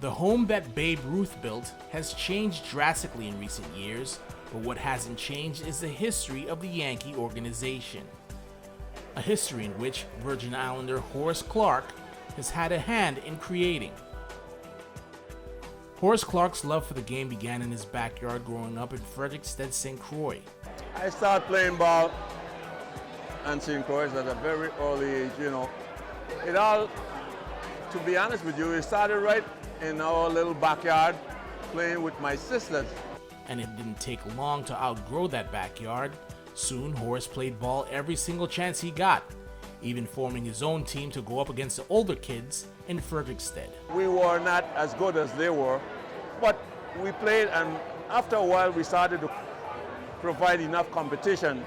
The home that Babe Ruth built has changed drastically in recent years, but what hasn't changed is the history of the Yankee organization. A history in which Virgin Islander Horace Clarke has had a hand in creating. Horace Clarke's love for the game began in his backyard growing up in Frederiksted St. Croix. I started playing ball and St. Croix at a very early age, It all, to be honest with you, it started right in our little backyard playing with my sisters. And it didn't take long to outgrow that backyard. Soon, Horace played ball every single chance he got, even forming his own team to go up against the older kids in Frederiksted. We were not as good as they were, but we played, and after a while we started to provide enough competition,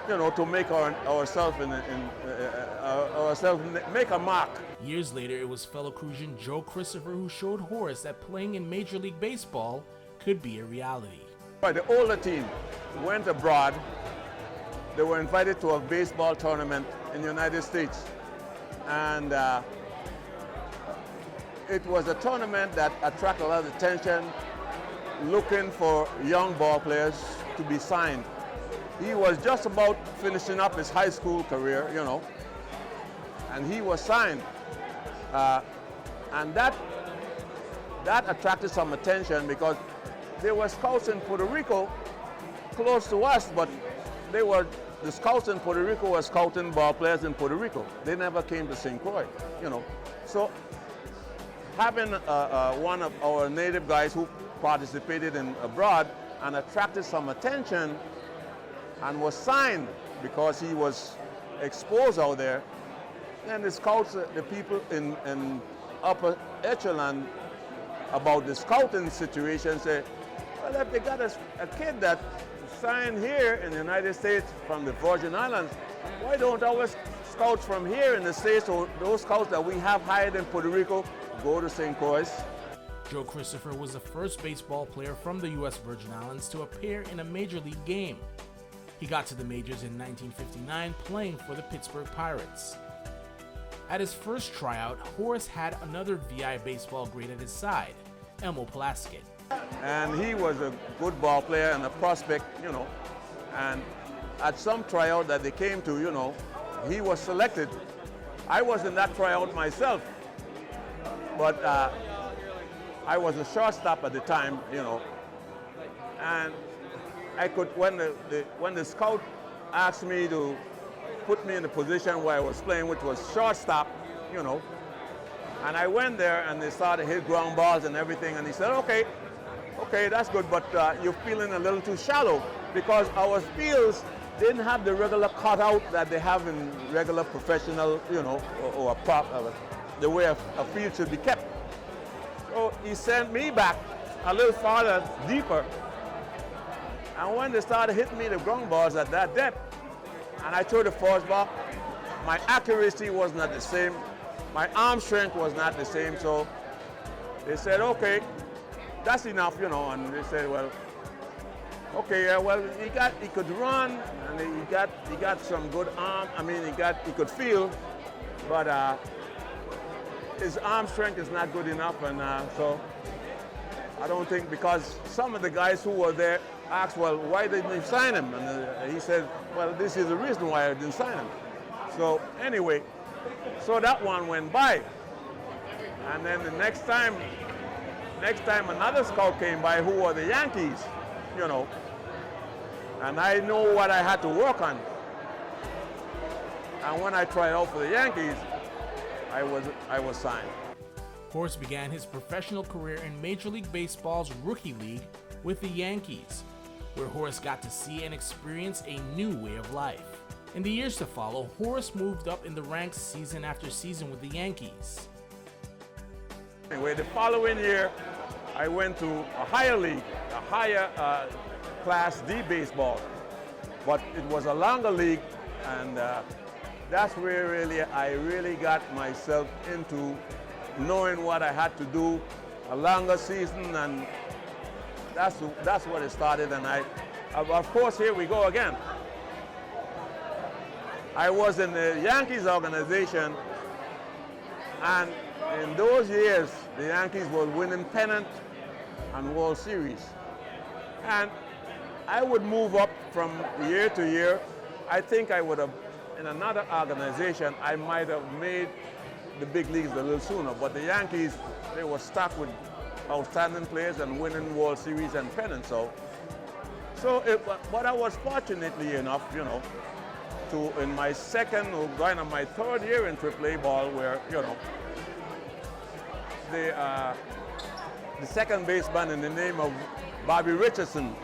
to make ourselves make a mark. Years later, it was fellow Cruisian Joe Christopher who showed Horace that playing in Major League Baseball could be a reality. The older team went abroad. They were invited to a baseball tournament in the United States. And it was a tournament that attracted a lot of attention, looking for young ball players to be signed. He was just about finishing up his high school career, and he was signed. And that attracted some attention because there were scouts in Puerto Rico close to us, but the scouts in Puerto Rico were scouting ball players in Puerto Rico. They never came to St. Croix, So having one of our native guys who participated in abroad and attracted some attention and was signed because he was exposed out there, and the scouts, the people in upper echelon about the scouting situation say, well, if they got a kid that signed here in the United States from the Virgin Islands, why don't our scouts from here in the States, or those scouts that we have hired in Puerto Rico, go to St. Croix? Joe Christopher was the first baseball player from the U.S. Virgin Islands to appear in a major league game. He got to the majors in 1959 playing for the Pittsburgh Pirates. At his first tryout, Horace had another VI baseball great at his side, Elmo Palaskit. And he was a good ball player and a prospect, and at some tryout that they came to, he was selected. I was in that tryout myself, but I was a shortstop at the time, and I could, when the scout asked me to put me in the position where I was playing, which was shortstop, and I went there and they started to hit ground balls and everything, and he said, okay, that's good, but you're feeling a little too shallow, because our fields didn't have the regular cutout that they have in regular professional, or a prop, the way a field should be kept. So he sent me back a little farther, deeper. And when they started hitting me the ground balls at that depth, and I threw the fastball, my accuracy was not the same, my arm strength was not the same, so they said, okay, that's enough, and they said, well, okay, yeah, well, he could run, and he got some good arm, he could feel, but his arm strength is not good enough, and so I don't think, because some of the guys who were there asked, well, why didn't you sign him? And he said, well, this is the reason why I didn't sign him. So anyway, so that one went by. And then the next time another scout came by who were the Yankees, and I know what I had to work on. And when I tried out for the Yankees, I was signed. Horace began his professional career in Major League Baseball's Rookie League with the Yankees, where Horace got to see and experience a new way of life. In the years to follow, Horace moved up in the ranks season after season with the Yankees. Anyway, the following year, I went to a higher league, a higher Class D baseball, but it was a longer league, and that's where I really got myself into knowing what I had to do, a longer season, and that's what it started. And of course, here we go again. I was in the Yankees organization, and in those years, the Yankees were winning pennant and World Series. And I would move up from year to year. I think I would have, in another organization, I might have made the big leagues a little sooner. But the Yankees, they were stuck with outstanding players and winning World Series and pennants. But I was fortunately enough, to, in my second or going on my third year in AAA ball, where, the second baseman in the name of Bobby Richardson,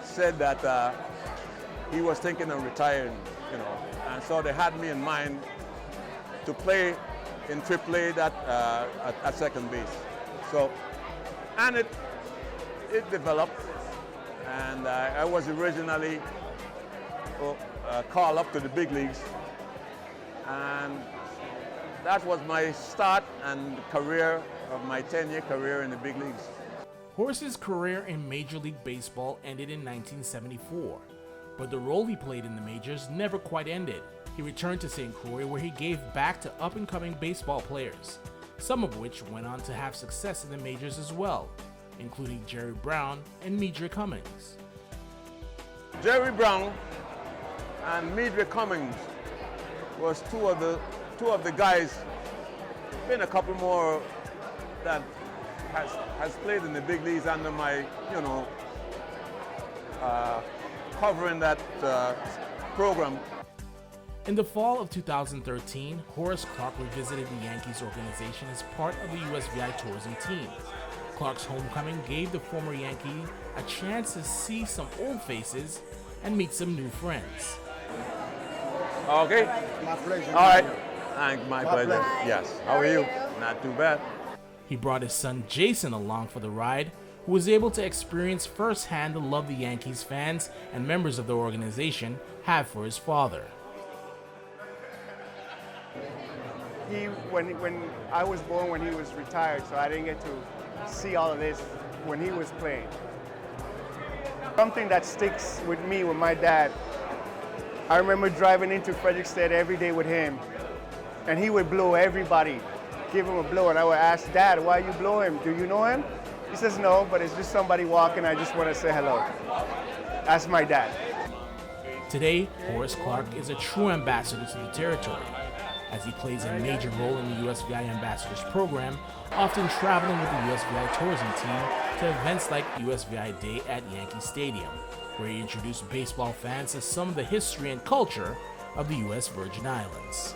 said that he was thinking of retiring, and so they had me in mind to play in AAA at second base. So, and it developed, and I was originally called up to the big leagues, and that was my start and career of my 10-year career in the big leagues. Horace's career in Major League Baseball ended in 1974, but the role he played in the majors never quite ended. He returned to St. Croix, where he gave back to up-and-coming baseball players, some of which went on to have success in the majors as well, including Jerry Brown and Medrick Cummings. Jerry Brown and Medrick Cummings was two of the guys. Been a couple more that has played in the big leagues under my, covering that program. In the fall of 2013, Horace Clarke revisited the Yankees organization as part of the USVI tourism team. Clarke's homecoming gave the former Yankee a chance to see some old faces and meet some new friends. Okay. My pleasure. All right. My pleasure. Yes. How are you? Not too bad. He brought his son Jason along for the ride, who was able to experience firsthand the love the Yankees fans and members of the organization have for his father. When I was born, when he was retired, so I didn't get to see all of this when he was playing. Something that sticks with me with my dad, I remember driving into Frederiksted every day with him, and he would blow everybody, give him a blow, and I would ask, Dad, why you blow him? Do you know him? He says, no, but it's just somebody walking, I just want to say hello. That's my dad. Today, Horace Clarke is a true ambassador to the territory, as he plays a major role in the USVI Ambassadors program, often traveling with the USVI tourism team to events like USVI Day at Yankee Stadium, where he introduced baseball fans to some of the history and culture of the U.S. Virgin Islands.